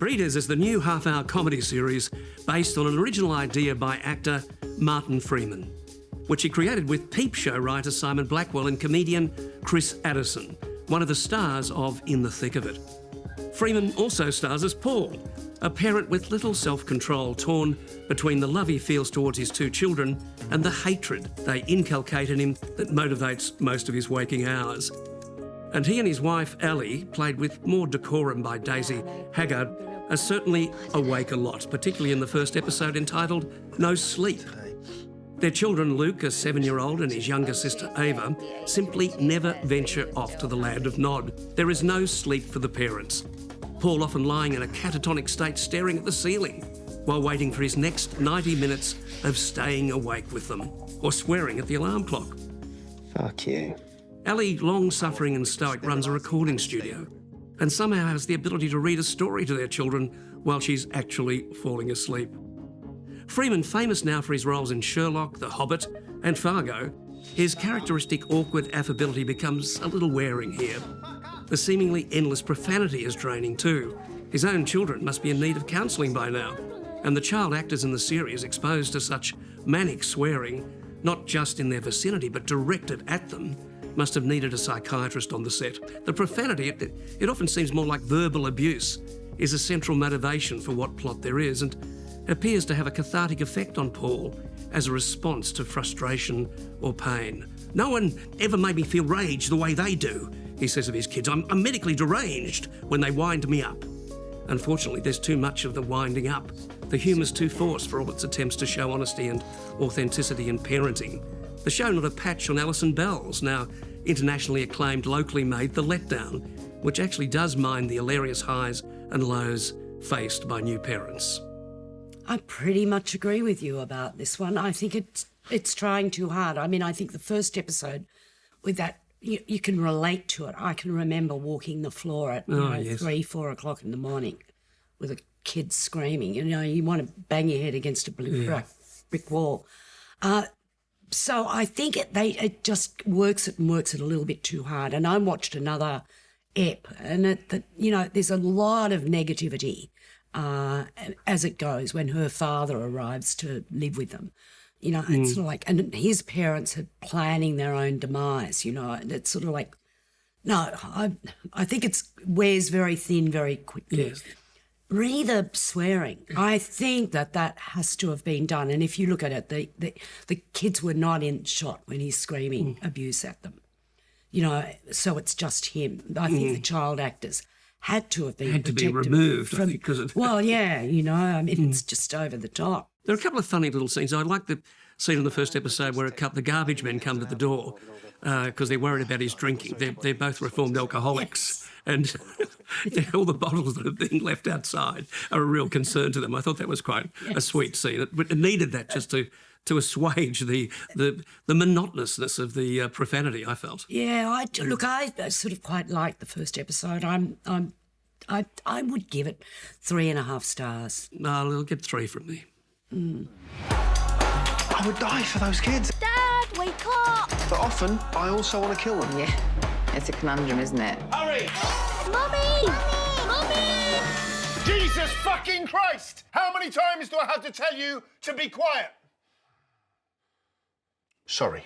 Breeders is the new half-hour comedy series based on an original idea by actor Martin Freeman, which he created with Peep Show writer Simon Blackwell and comedian Chris Addison, one of the stars of In the Thick of It. Freeman also stars as Paul, a parent with little self-control, torn between the love he feels towards his two children and the hatred they inculcate in him that motivates most of his waking hours. And he and his wife, Ellie, played with more decorum by Daisy Haggard, are certainly awake a lot, particularly in the first episode entitled No Sleep. Their children, Luke, a 7-year-old, and his younger sister, Ava, simply never venture off to the land of Nod. There is no sleep for the parents. Paul often lying in a catatonic state staring at the ceiling while waiting for his next 90 minutes of staying awake with them or swearing at the alarm clock. Fuck you. Ellie, long-suffering and stoic, runs a recording studio and somehow has the ability to read a story to their children while she's actually falling asleep. Freeman, famous now for his roles in Sherlock, The Hobbit and Fargo, his characteristic awkward affability becomes a little wearing here. The seemingly endless profanity is draining too. His own children must be in need of counselling by now, and the child actors in the series exposed to such manic swearing, not just in their vicinity but directed at them, must have needed a psychiatrist on the set. The profanity, it often seems more like verbal abuse, is a central motivation for what plot there is, and appears to have a cathartic effect on Paul as a response to frustration or pain. No one ever made me feel rage the way they do, he says of his kids. I'm medically deranged when they wind me up. Unfortunately, there's too much of the winding up. The humour's too forced for all its attempts to show honesty and authenticity in parenting. The show not a patch on Alison Bell's, now internationally acclaimed, locally made The Letdown, which actually does mind the hilarious highs and lows faced by new parents. I pretty much agree with you about this one. I think it's trying too hard. I mean, I think the first episode with that, you can relate to it. I can remember walking the floor at 3, 4 o'clock in the morning with a kid screaming. You want to bang your head against a brick wall. So I think it just works it a little bit too hard. And I watched another ep, and there's a lot of negativity as it goes when her father arrives to live with them. It's sort of like, and his parents are planning their own demise, and it's sort of like, no, I think it wears very thin very quickly. Yes. Re the swearing, I think that has to have been done. And if you look at it, the kids were not in shot when he's screaming abuse at them. So it's just him. I think the child actors had to have been had to be removed, I think, because of well, yeah, it's just over the top. There are a couple of funny little scenes. I like the scene in the first episode where the garbage men come to the door because they're worried about his drinking. They're both reformed alcoholics. Yes. And all the bottles that are being left outside are a real concern to them. I thought that was quite a sweet scene. It needed that just to assuage the monotonousness of the profanity, I felt. Yeah, I sort of quite liked the first episode. I would give it 3.5 stars. No, it'll get 3 from me. I would die for those kids. Dad, wake up! But often, I also want to kill them. Yeah, it's a conundrum, isn't it? Hurry! Mummy! Mummy! Jesus fucking Christ! How many times do I have to tell you to be quiet? Sorry.